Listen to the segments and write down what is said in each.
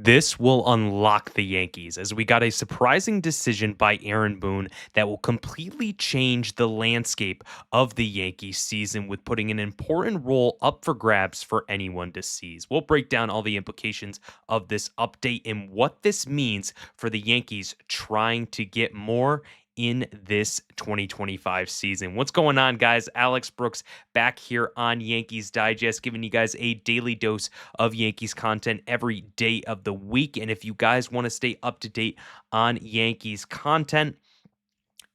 This will unlock the Yankees as we got a surprising decision by Aaron Boone that will completely change the landscape of the Yankees season with putting an important role up for grabs for anyone to seize. We'll break down all the implications of this update and what this means for the Yankees trying to get more in this 2025 season. What's going on, guys? Alex Brooks back here on Yankees Digest, giving you guys a daily dose of Yankees content every day of the week. And if you guys want to stay up to date on Yankees content,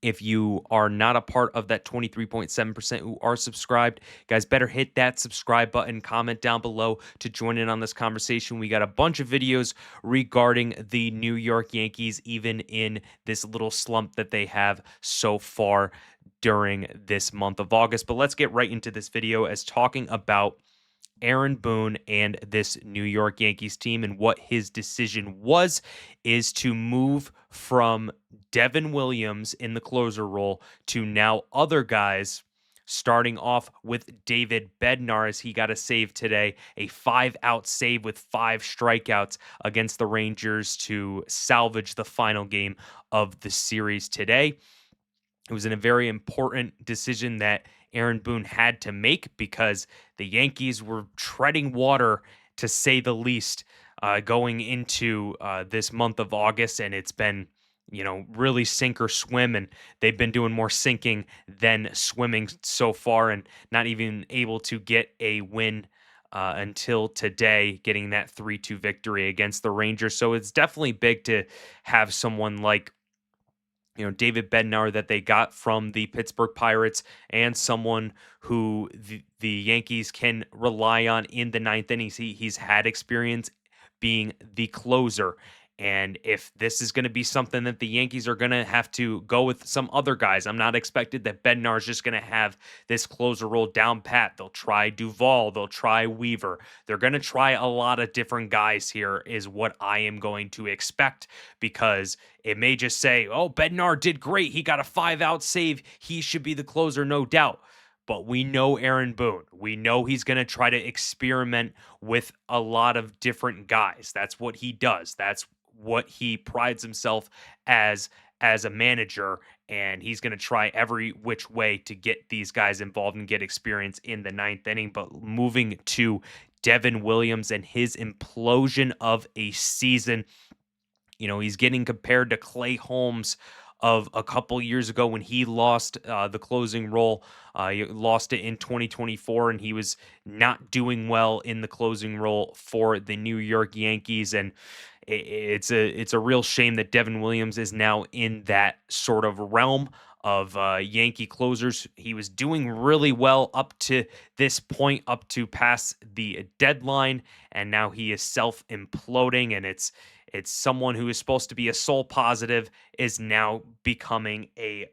if you are not a part of that 23.7% who are subscribed, guys, better hit that subscribe button, comment down below to join in on this conversation. We got a bunch of videos regarding the New York Yankees, even in this little slump that they have so far during this month of August. But let's get right into this video as talking about Aaron Boone and this New York Yankees team, and what his decision was is to move from Devin Williams in the closer role to now other guys, starting off with David Bednar as he got a save today, a 5-out save with 5 strikeouts against the Rangers to salvage the final game of the series today. It was in a very important decision that Aaron Boone had to make because the Yankees were treading water, to say the least, going into this month of August. And it's been, really sink or swim. And they've been doing more sinking than swimming so far, and not even able to get a win until today, getting that 3-2 victory against the Rangers. So it's definitely big to have someone like David Bednar that they got from the Pittsburgh Pirates, and someone who the Yankees can rely on in the ninth innings. He's had experience being the closer. And if this is going to be something that the Yankees are going to have to go with some other guys, I'm not expected that Bednar is just going to have this closer role down pat. They'll try Duvall, they'll try Weaver. They're going to try a lot of different guys here, is what I am going to expect, because it may just say, oh, Bednar did great. He got a 5-out save. He should be the closer, no doubt. But we know Aaron Boone. We know he's going to try to experiment with a lot of different guys. That's what he does. That's what he prides himself as a manager, and he's going to try every which way to get these guys involved and get experience in the ninth inning. But moving to Devin Williams and his implosion of a season, he's getting compared to Clay Holmes of a couple years ago when he lost the closing role. He lost it in 2024, and he was not doing well in the closing role for the New York Yankees. And it's a real shame that Devin Williams is now in that sort of realm of Yankee closers. He was doing really well up to this point, up to past the deadline, and now he is self-imploding, and it's someone who is supposed to be a sole positive is now becoming a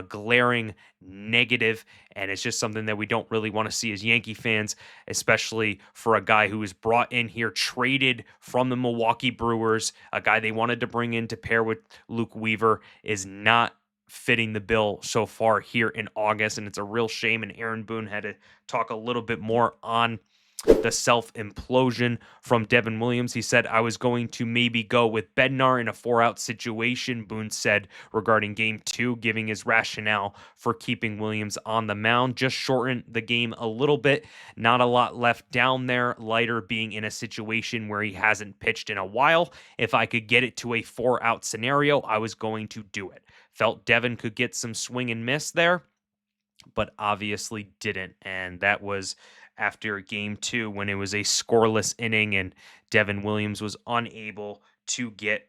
glaring negative, and it's just something that we don't really want to see as Yankee fans, especially for a guy who was brought in here, traded from the Milwaukee Brewers, a guy they wanted to bring in to pair with Luke Weaver, is not fitting the bill so far here in August, and it's a real shame. And Aaron Boone had to talk a little bit more on the self-implosion from Devin Williams. He said, I was going to maybe go with Bednar in a 4-out situation, Boone said regarding Game 2, giving his rationale for keeping Williams on the mound. Just shorten the game a little bit. Not a lot left down there. Leiter being in a situation where he hasn't pitched in a while. If I could get it to a 4-out scenario, I was going to do it. Felt Devin could get some swing and miss there, but obviously didn't. And that was after Game 2 when it was a scoreless inning and Devin Williams was unable to get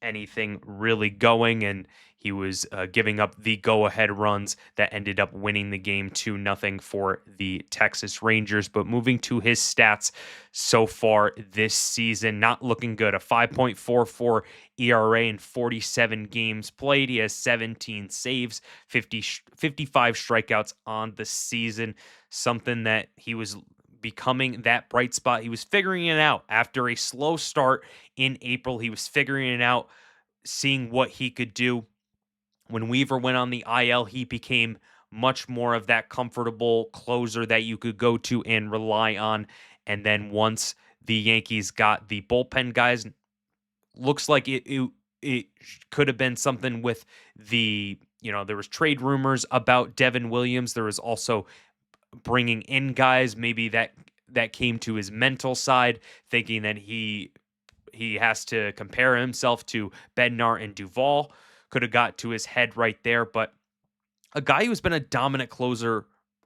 anything really going, and he was giving up the go-ahead runs that ended up winning the game 2-0 for the Texas Rangers. But moving to his stats so far this season, not looking good. A 5.44 ERA in 47 games played. He has 17 saves, 55 strikeouts on the season, something that he was becoming that bright spot. He was figuring it out after a slow start in April. He was figuring it out, seeing what he could do. When Weaver went on the IL, he became much more of that comfortable closer that you could go to and rely on. And then once the Yankees got the bullpen guys. Looks like it could have been something with there was trade rumors about Devin Williams. There was also bringing in guys, maybe that came to his mental side, thinking that he has to compare himself to Bednar and Duvall. Could have got to his head right there, but a guy who's been a dominant closer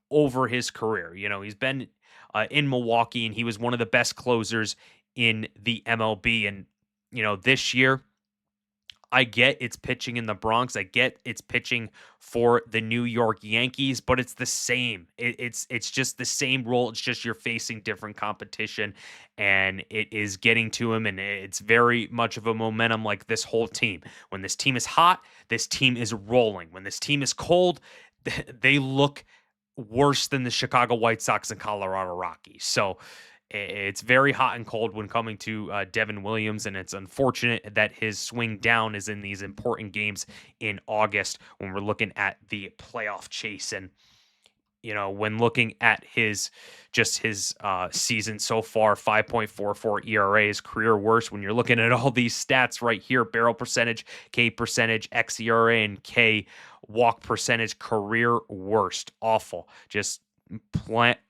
over his career. He's been in Milwaukee, and he was one of the best closers in the MLB. And this year, I get it's pitching in the Bronx. I get it's pitching for the New York Yankees, but it's the same. It's just the same role. It's just you're facing different competition, and it is getting to him. And it's very much of a momentum like this whole team. When this team is hot, this team is rolling. When this team is cold, they look worse than the Chicago White Sox and Colorado Rockies. So it's very hot and cold when coming to Devin Williams, and it's unfortunate that his swing down is in these important games in August when we're looking at the playoff chase. And when looking at his season so far, 5.44 ERA, his career worst. When you're looking at all these stats right here, barrel percentage, K percentage, xERA, and K walk percentage, career worst. Awful. Just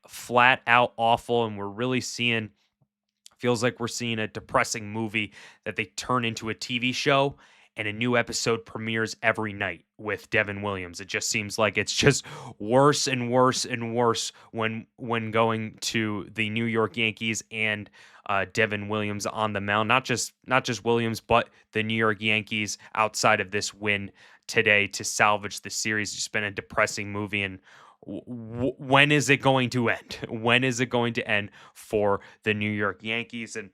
flat out awful. And we're really feels like we're seeing a depressing movie that they turn into a TV show, and a new episode premieres every night with Devin Williams. It just seems like it's just worse and worse and worse when going to the New York Yankees and Devin Williams on the mound. Not just Williams, but the New York Yankees outside of this win today to salvage the series. It's just been a depressing movie. And when is it going to end? When is it going to end for the New York Yankees? And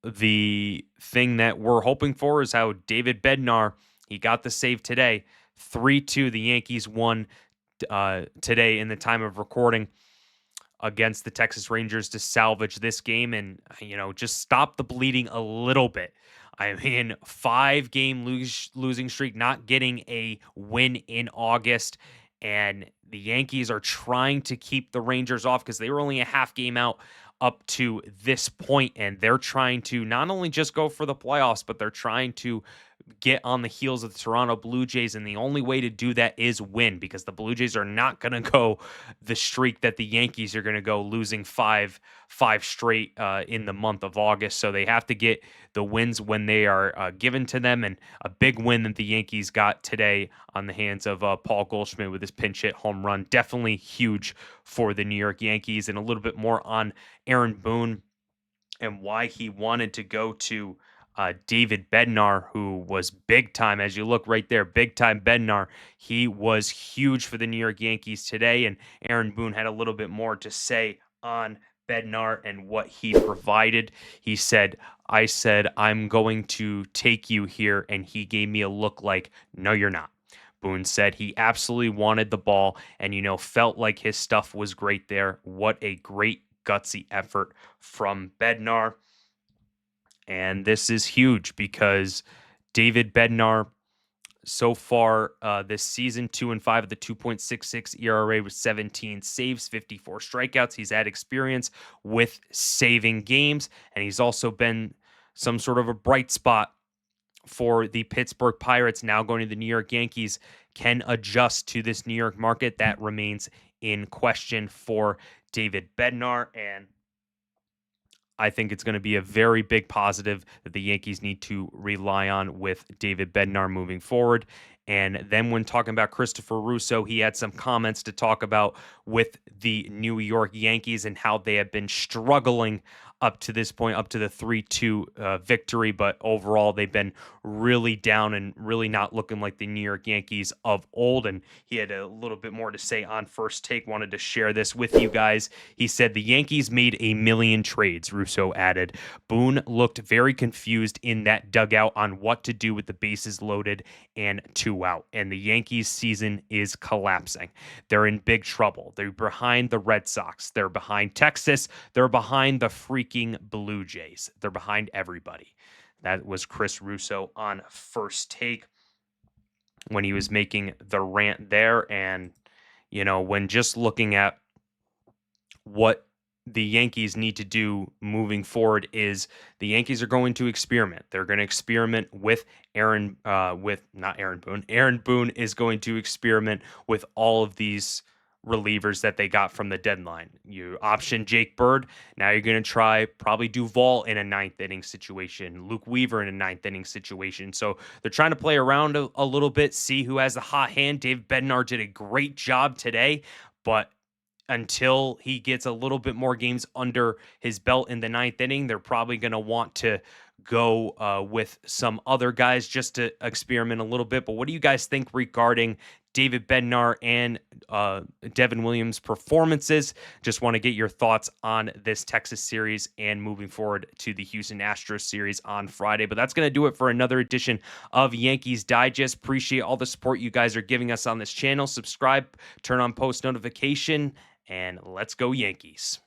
the thing that we're hoping for is how David Bednar, he got the save today. 3-2, the Yankees won today in the time of recording against the Texas Rangers to salvage this game and, just stop the bleeding a little bit. I mean, 5-game losing streak, not getting a win in August. And the Yankees are trying to keep the Rangers off because they were only a half game out up to this point, and they're trying to not only just go for the playoffs, but they're trying to get on the heels of the Toronto Blue Jays, and the only way to do that is win, because the Blue Jays are not going to go the streak that the Yankees are going to go, losing five straight in the month of August. So they have to get the wins when they are given to them, and a big win that the Yankees got today on the hands of Paul Goldschmidt with his pinch hit home run. Definitely huge for the New York Yankees. And a little bit more on Aaron Boone and why he wanted to go to David Bednar, who was big time. As you look right there, big time Bednar. He was huge for the New York Yankees today, and Aaron Boone had a little bit more to say on Bednar and what he provided. He said, I said, I'm going to take you here, and he gave me a look like, no, you're not. Boone said he absolutely wanted the ball and, felt like his stuff was great there. What a great gutsy effort from Bednar. And this is huge because David Bednar, so far this season, 2-5 of the 2.66 ERA with 17 saves, 54 strikeouts. He's had experience with saving games, and he's also been some sort of a bright spot for the Pittsburgh Pirates, now going to the New York Yankees, can adjust to this New York market. That remains in question for David Bednar, and I think it's going to be a very big positive that the Yankees need to rely on with David Bednar moving forward. And then when talking about Christopher Russo, he had some comments to talk about with the New York Yankees and how they have been struggling up to this point, up to the 3-2 victory. But overall, they've been really down and really not looking like the New York Yankees of old. And he had a little bit more to say on First Take. Wanted to share this with you guys. He said, the Yankees made a million trades, Russo added. Boone looked very confused in that dugout on what to do with the bases loaded and 2 out. And the Yankees season is collapsing. They're in big trouble. They're behind the Red Sox. They're behind Texas. They're behind the freaking Blue Jays. They're behind everybody. That was Chris Russo on First Take when he was making the rant there. And, when just looking at what the Yankees need to do moving forward is the Yankees are going to experiment. They're going to experiment with with not Aaron Boone. Aaron Boone is going to experiment with all of these relievers that they got from the deadline. You option Jake Bird. Now you're going to try probably Duvall in a ninth inning situation, Luke Weaver in a ninth inning situation. So they're trying to play around a little bit, see who has the hot hand. Dave Bednar did a great job today, but until he gets a little bit more games under his belt in the ninth inning, they're probably going to want to go with some other guys just to experiment a little bit. But what do you guys think regarding David Bednar and Devin Williams' performances? Just want to get your thoughts on this Texas series and moving forward to the Houston Astros series on Friday. But that's going to do it for another edition of Yankees Digest. Appreciate all the support you guys are giving us on this channel. Subscribe, turn on post notification, and let's go Yankees.